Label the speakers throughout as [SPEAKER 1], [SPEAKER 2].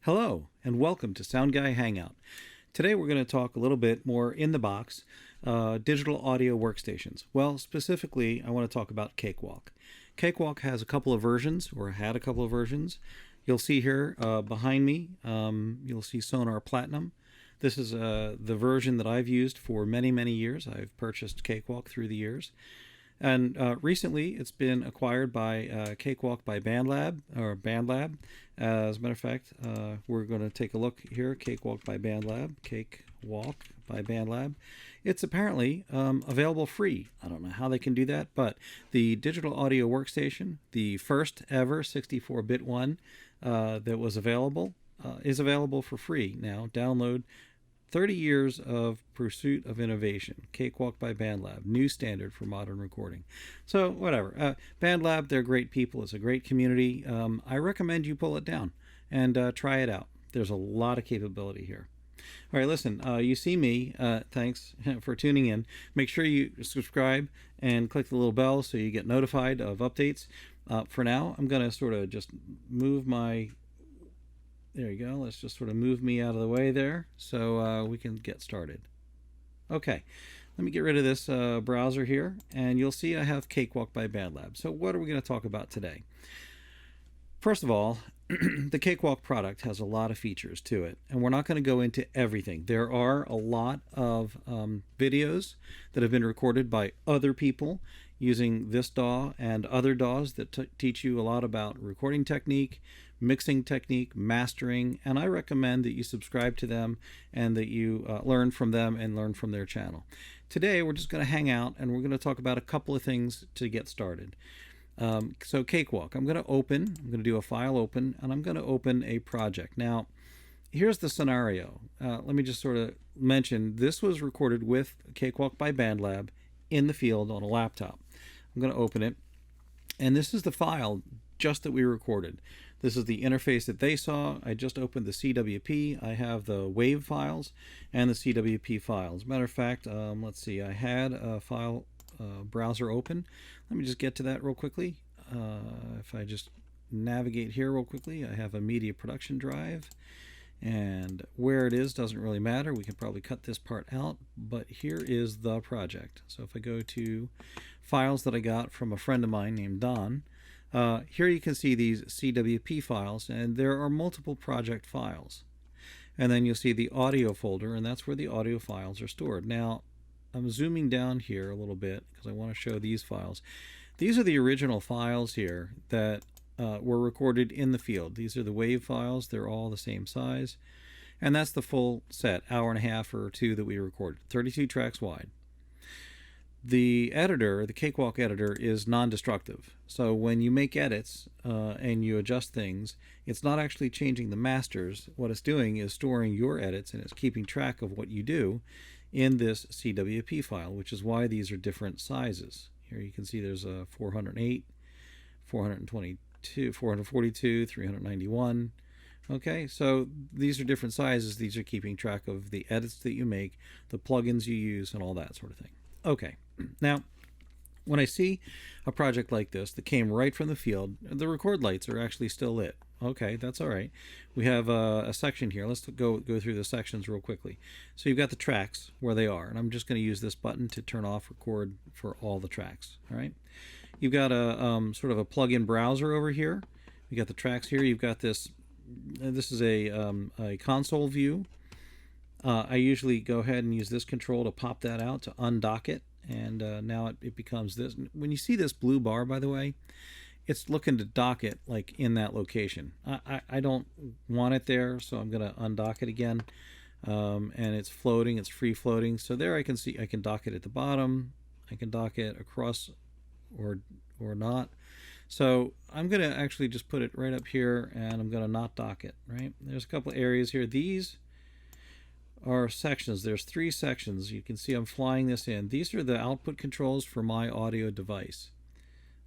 [SPEAKER 1] Hello, and welcome to Sound Guy Hangout. Today we're going to talk a little bit more in the box, digital audio workstations. Well, specifically, I want to talk about Cakewalk. Cakewalk has a couple of versions, or had a couple of versions. You'll see here behind me, you'll see Sonar Platinum. This is the version that I've used for many, many years. I've purchased Cakewalk through the years. And recently, it's been acquired by Cakewalk by BandLab. As a matter of fact, we're going to take a look here. Cakewalk by BandLab. Cakewalk by BandLab. It's apparently available free. I don't know how they can do that, but the digital audio workstation, the first ever 64-bit one that was available, is available for free now. Download 30 years of pursuit of innovation. Cakewalk by BandLab, new standard for modern recording. So whatever. BandLab, they're great people. It's a great community. I recommend you pull it down and try it out. There's a lot of capability here. All right, listen, you see me. Thanks for tuning in. Make sure you subscribe and click the little bell so you get notified of updates. For now, I'm going to sort of just move my... There you go. Let's just sort of move me out of the way there so we can get started. Okay, let me get rid of this browser here, and you'll see I have Cakewalk by BandLab. So what are we going to talk about today? First of all, the Cakewalk product has a lot of features to it, and we're not going to go into everything. There are a lot of videos that have been recorded by other people using this DAW and other DAWs that teach you a lot about recording technique, mixing technique, mastering, and I recommend that you subscribe to them and that you learn from them and learn from their channel. Today we're just going to hang out and we're going to talk about a couple of things to get started. So Cakewalk, I'm going to do a file open, and I'm going to open a project. Now, here's the scenario. Let me just sort of mention, this was recorded with Cakewalk by BandLab in the field on a laptop. I'm going to open it, and this is the file just that we recorded. This is the interface that they saw. I just opened the CWP. I have the WAV files and the CWP files. As a matter of fact, let's see, I had a file browser open. Let me just get to that real quickly. If I just navigate here real quickly, I have a media production drive, and where it is doesn't really matter. We can probably cut this part out, but here is the project. So if I go to files that I got from a friend of mine named Don, here you can see these CWP files, and there are multiple project files. And then you'll see the audio folder, and that's where the audio files are stored. Now, I'm zooming down here a little bit because I want to show these files. These are the original files here that were recorded in the field. These are the WAV files. They're all the same size. And that's the full set, hour and a half or two that we recorded, 32 tracks wide. The editor, the Cakewalk editor, is non-destructive. So when you make edits and you adjust things, it's not actually changing the masters. What it's doing is storing your edits, and it's keeping track of what you do in this CWP file, which is why these are different sizes. Here you can see there's a 408, 422, 442, 391. Okay, so these are different sizes. These are keeping track of the edits that you make, the plugins you use, and all that sort of thing. Okay, now when I see a project like this that came right from the field, the record lights are actually still lit. Okay, that's all right. We have a section here. Let's go through the sections real quickly. So you've got the tracks where they are, and I'm just going to use this button to turn off record for all the tracks. All right. You've got a sort of a plug-in browser over here. You got the tracks here. You've got this. This is a console view. I usually go ahead and use this control to pop that out to undock it, and now it becomes this. When you see this blue bar, by the way, it's looking to dock it like in that location. I don't want it there, so I'm going to undock it again. And it's floating, it's free floating. So there I can see I can dock it at the bottom. I can dock it across or not. So I'm going to actually just put it right up here, and I'm going to not dock it, right? There's a couple areas here. These are sections. There's 3 sections. You can see I'm flying this in. These are the output controls for my audio device.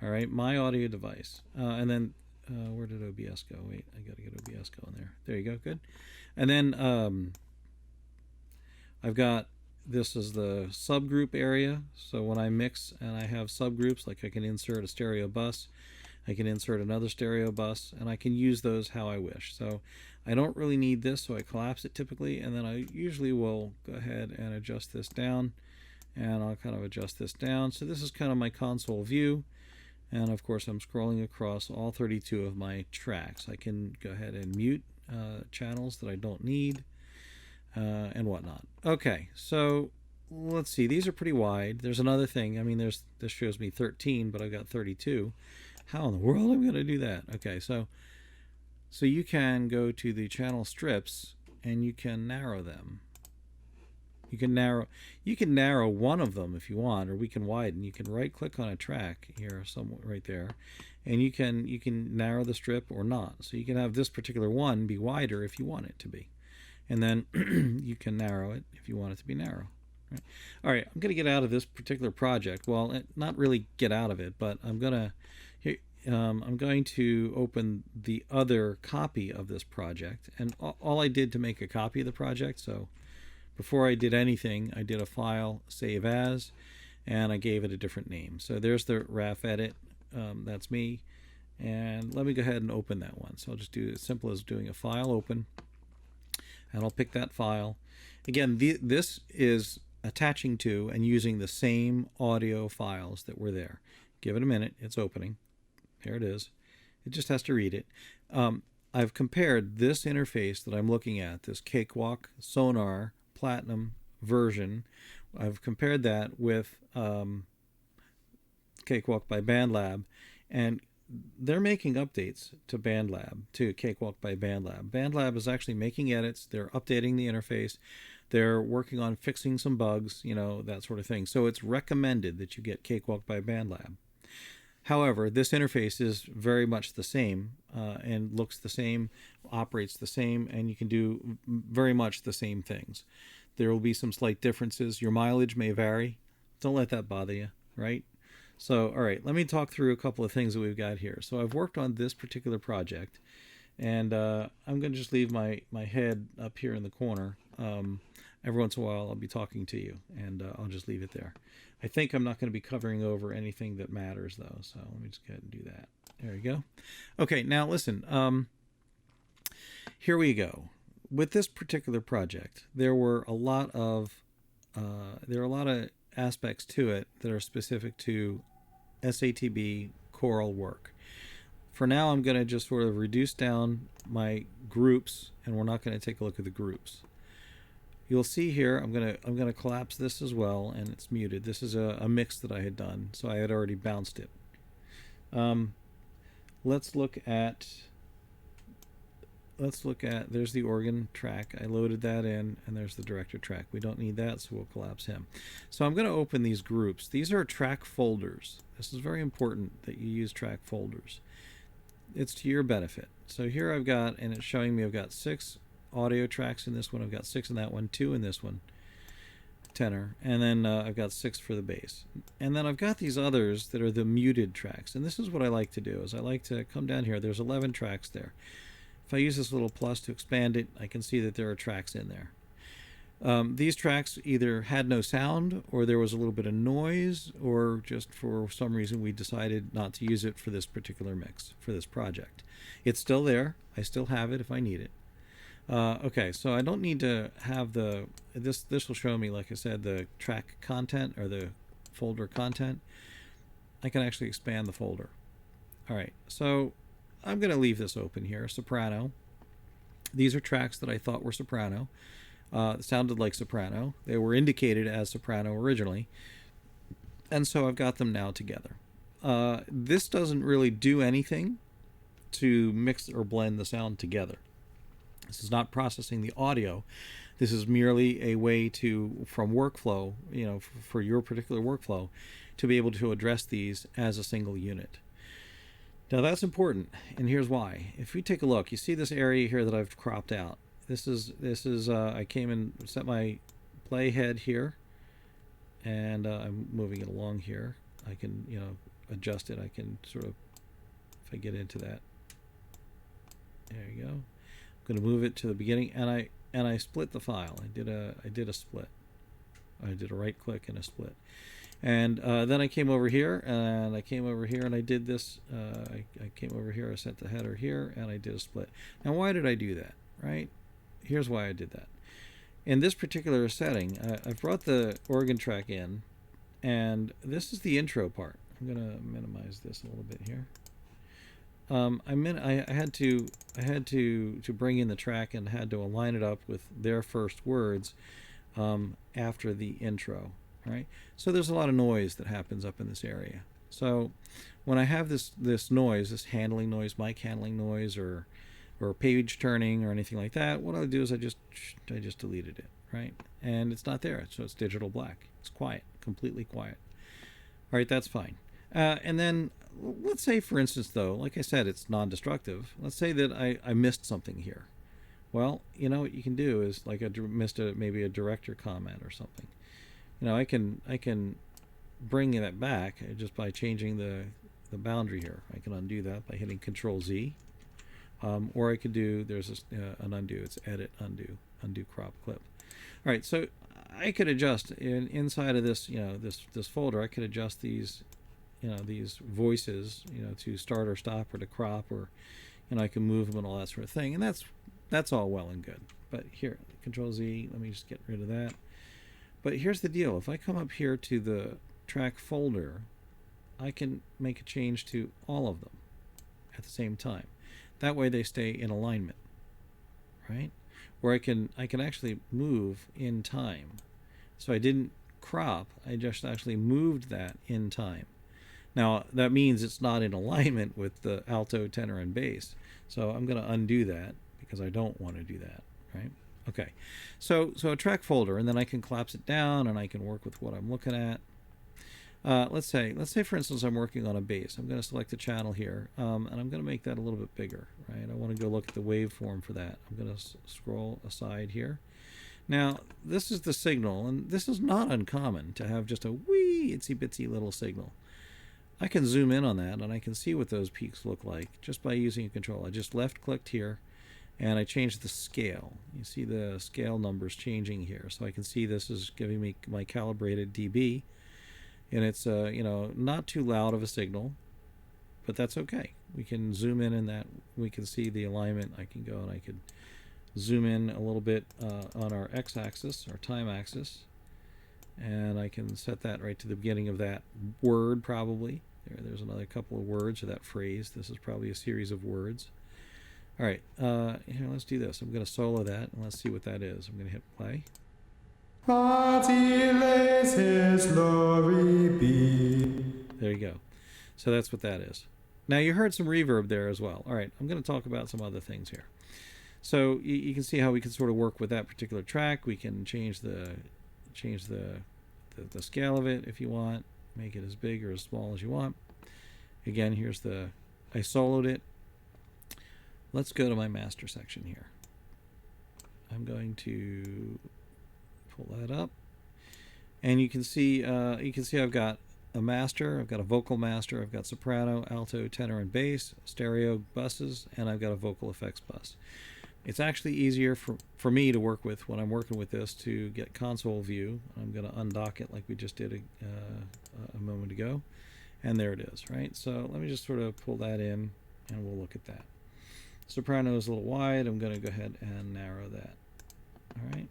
[SPEAKER 1] All right, my audio device. And then, where did OBS go? Wait, I got to get OBS going there. There you go, good. And then I've got, this is the subgroup area. So when I mix and I have subgroups, like I can insert a stereo bus, I can insert another stereo bus, and I can use those how I wish. So I don't really need this, so I collapse it typically, and then I usually will go ahead and adjust this down, and I'll kind of adjust this down. So this is kind of my console view, and of course I'm scrolling across all 32 of my tracks. I can go ahead and mute channels that I don't need, and whatnot. Okay, so let's see. These are pretty wide. There's another thing. I mean, this shows me 13, but I've got 32. How in the world am I going to do that? Okay, so you can go to the channel strips and you can narrow them. You can narrow one of them if you want, or we can widen. You can right click on a track here, somewhere right there, and you can narrow the strip or not. So you can have this particular one be wider if you want it to be, and then you can narrow it if you want it to be narrow. Right. All right, I'm going to get out of this particular project. Well, not really get out of it, but I'm going to open the other copy of this project, and all I did to make a copy of the project, so before I did anything, I did a file, save as, and I gave it a different name. So there's the RAF edit. That's me. And let me go ahead and open that one. So I'll just do as simple as doing a file open, and I'll pick that file. Again, this is attaching to and using the same audio files that were there. Give it a minute. It's opening. There it is. It just has to read it. I've compared this interface that I'm looking at, this Cakewalk Sonar Platinum version. I've compared that with Cakewalk by BandLab, and they're making updates to Cakewalk by BandLab. BandLab is actually making edits. They're updating the interface. They're working on fixing some bugs, that sort of thing. So it's recommended that you get Cakewalk by BandLab. However, this interface is very much the same and looks the same, operates the same, and you can do very much the same things. There will be some slight differences. Your mileage may vary. Don't let that bother you, right? So, all right, let me talk through a couple of things that we've got here. So I've worked on this particular project, and I'm going to just leave my head up here in the corner. Every once in a while I'll be talking to you, and I'll just leave it there. I think I'm not going to be covering over anything that matters, though, so let me just go ahead and do that. There we go. Okay, now listen. Here we go. With this particular project, there were a lot of aspects to it that are specific to SATB choral work. For now, I'm going to just sort of reduce down my groups, and we're not going to take a look at the groups. You'll see here, I'm gonna collapse this as well, and it's muted. This is a mix that I had done, so I had already bounced it. Let's look at. There's the organ track. I loaded that in, and there's the director track. We don't need that, so we'll collapse him. So I'm going to open these groups. These are track folders. This is very important that you use track folders. It's to your benefit. So here I've got, and it's showing me I've got 6 audio tracks in this one. I've got 6 in that one, 2 in this one, tenor, and then I've got 6 for the bass. And then I've got these others that are the muted tracks. And this is what I like to do, is I like to come down here. There's 11 tracks there. If I use this little plus to expand it, I can see that there are tracks in there. These tracks either had no sound, or there was a little bit of noise, or just for some reason we decided not to use it for this particular mix, for this project. It's still there. I still have it if I need it. Okay, so I don't need to have this will show me, like I said, the track content or the folder content. I can actually expand the folder. All right, so I'm going to leave this open here, soprano. These are tracks that I thought were soprano. Sounded like soprano. They were indicated as soprano originally. And so I've got them now together. This doesn't really do anything to mix or blend the sound together. This is not processing the audio. This is merely a way to, from workflow, for your particular workflow, to be able to address these as a single unit. Now that's important, and here's why. If we take a look, you see this area here that I've cropped out. This is I came and set my play head here, and I'm moving it along here. I can adjust it. I can sort of, if I get into that, there you go. I'm going to move it to the beginning, and I split the file. I did a split. I did a right click and a split. And then I came over here, and I came over here, and I did this. I came over here, I set the header here, and I did a split. Now, why did I do that, right? Here's why I did that. In this particular setting, I've brought the organ track in, and this is the intro part. I'm going to minimize this a little bit here. I had to bring in the track and had to align it up with their first words after the intro. Right, so there's a lot of noise that happens up in this area. So when I have this noise, this handling noise, mic handling noise, or page turning or anything like that, what I'll do is I just deleted it, right? And it's not there, so it's digital black. It's quiet, completely quiet. All right, that's fine. And then let's say, for instance, though, like I said, it's non-destructive. Let's say that I missed something here. Well, you know what you can do is, like, I missed maybe a director comment or something. You know, I can bring that back just by changing the boundary here. I can undo that by hitting Control Z, or I could do, there's an undo. It's Edit, Undo Crop Clip. All right, so I could adjust inside of this, you know, this folder. I could adjust these, you know, these voices, you know, to start or stop or to crop, or, you know, I can move them and all that sort of thing. And that's all well and good. But here, Control Z. Let me just get rid of that. But here's the deal. If I come up here to the track folder, I can make a change to all of them at the same time. That way they stay in alignment, right? Or I can actually move in time. So I didn't crop, I just actually moved that in time. Now that means it's not in alignment with the alto, tenor, and bass. So I'm going to undo that because I don't want to do that, right? Okay, so a track folder, and then I can collapse it down, and I can work with what I'm looking at. Let's say for instance I'm working on a bass. I'm going to select the channel here, and I'm going to make that a little bit bigger, right? I want to go look at the waveform for that. I'm going to scroll aside here. Now this is the signal, and this is not uncommon to have just a wee itsy bitsy little signal. I can zoom in on that, and I can see what those peaks look like just by using a control. I just left clicked here, and I changed the scale. You see the scale numbers changing here, so I can see this is giving me my calibrated dB, and it's you know, not too loud of a signal, but that's okay. We can zoom in that. We can see the alignment. I can go and I could zoom in a little bit on our x-axis, our time axis, and I can set that right to the beginning of that word probably. There's another couple of words, or that phrase. This is probably a series of words. All right, here, let's do this. I'm going to solo that, and let's see what that is. I'm going to hit play. There you go. So that's what that is. Now you heard some reverb there as well. All right, I'm going to talk about some other things here. So you can see how we can sort of work with that particular track. We can change the scale of it if you want. Make it as big or as small as you want. Again, here's I soloed it. Let's go to my master section here. I'm going to pull that up, and you can see I've got a master, I've got a vocal master, I've got soprano, alto, tenor, and bass, stereo buses, and I've got a vocal effects bus. It's actually easier for me to work with when I'm working with this to get console view. I'm going to undock it like we just did a moment ago, and there it is, right? So let me just sort of pull that in, and we'll look at that. Soprano is a little wide. I'm going to go ahead and narrow that. All right.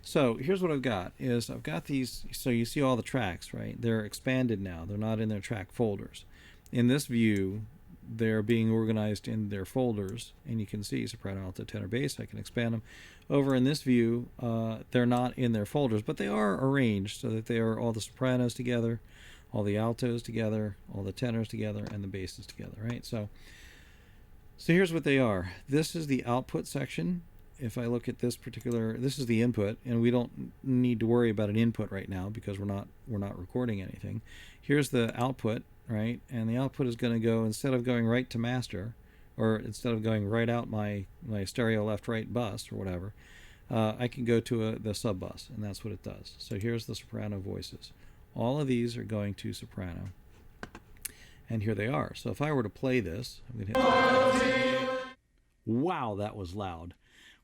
[SPEAKER 1] So here's what I've got these. So you see all the tracks, right? They're expanded now. They're not in their track folders. In this view, they're being organized in their folders, and you can see soprano, alto, tenor, bass. I can expand them. Over in this view, they're not in their folders, but they are arranged so that they are all the sopranos together, all the altos together, all the tenors together, and the basses together, right? So here's what they are. This is the output section. If I look at this is the input, and we don't need to worry about an input right now because we're not recording anything. Here's the output, right? And the output is going to go, instead of going right to master, or instead of going right out my stereo left-right bus or whatever, I can go to the sub bus, and that's what it does. So here's the soprano voices. All of these are going to soprano. And here they are. So if I were to play this, I'm going to hit... Wow, that was loud.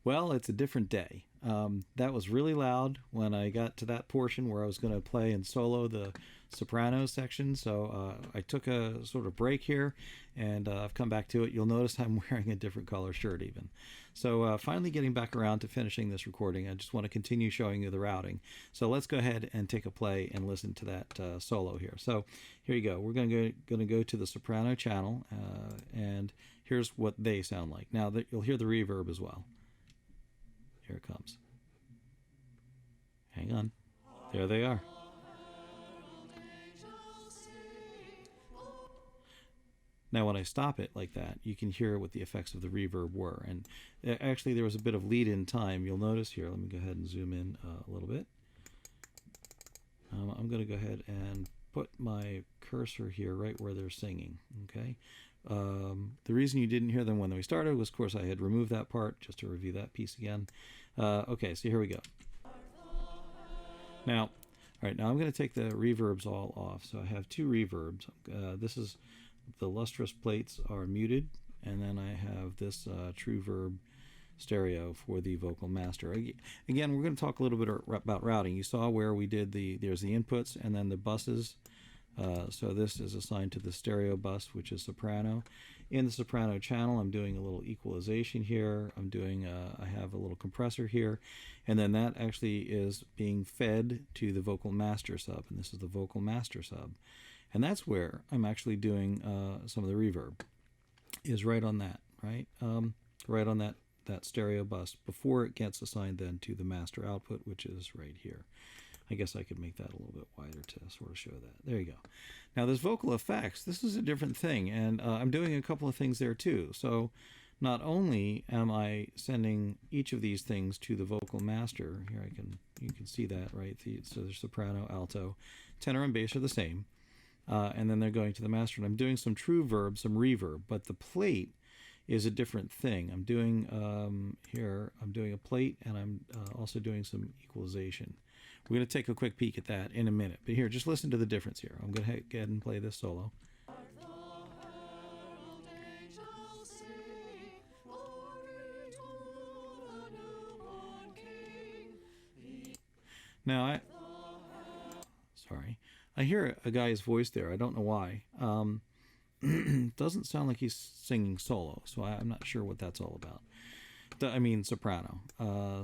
[SPEAKER 1] Well, it's a different day. That was really loud when I got to that portion where I was going to play and solo the soprano section. So I took a sort of break here, and I've come back to it. You'll notice I'm wearing a different color shirt even. So finally getting back around to finishing this recording, I just want to continue showing you the routing. So let's go ahead and take a play and listen to that solo here. So here you go. We're going to go to the soprano channel, and here's what they sound like. Now you'll hear the reverb as well. Here it comes. Hang on. There they are. Now when I stop it like that, you can hear what the effects of the reverb were. And actually there was a bit of lead-in time. You'll notice here, let me go ahead and zoom in a little bit. I'm going to go ahead and put my cursor here right where they're singing. Okay. The reason you didn't hear them when we started was, of course, I had removed that part, just to review that piece again. Okay, so here we go. Now, all right, now I'm going to take the reverbs all off. So I have two reverbs. This is the lustrous plates are muted, and then I have this true verb stereo for the vocal master. Again, we're going to talk a little bit about routing. You saw where we did there's the inputs and then the buses. So this is assigned to the stereo bus, which is soprano. In the soprano channel, I'm doing a little equalization here. I'm doing I have a little compressor here, and then that actually is being fed to the vocal master sub, and this is the vocal master sub, and that's where I'm actually doing some of the reverb. Is right on that, right? Right on that stereo bus before it gets assigned then to the master output, which is right here. I guess I could make that a little bit wider to sort of show that. There you go. Now this vocal effects, this is a different thing, and I'm doing a couple of things there too. So not only am I sending each of these things to the vocal master, here you can see that, right? So there's soprano, alto, tenor, and bass are the same, and then they're going to the master. And I'm doing some true verb, some reverb, but the plate is a different thing. I'm doing here, I'm doing a plate, and I'm also doing some equalization. We're going to take a quick peek at that in a minute. But here, just listen to the difference here. I'm going to go ahead and play this solo. Now, I hear a guy's voice there. I don't know why. Doesn't sound like he's singing solo, so I'm not sure what that's all about. I mean soprano.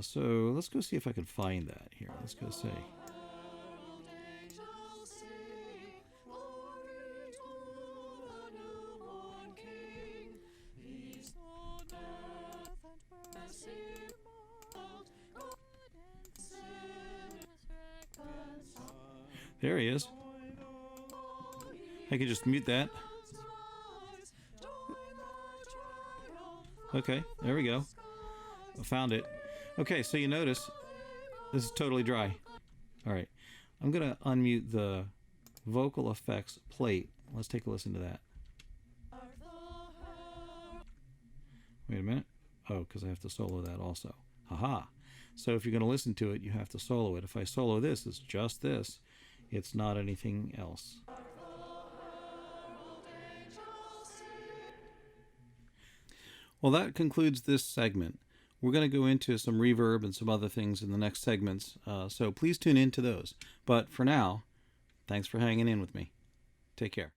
[SPEAKER 1] So let's go see if I can find that here. Let's go say. There he is. I can just mute that. Okay, there we go. I found it. Okay, so you notice this is totally dry. All right, I'm going to unmute the vocal effects plate. Let's take a listen to that. Wait a minute. Oh, because I have to solo that also. Haha. So if you're going to listen to it, you have to solo it. If I solo this, it's just this. It's not anything else. Well, that concludes this segment. We're going to go into some reverb and some other things in the next segments, so please tune in to those. But for now, thanks for hanging in with me. Take care.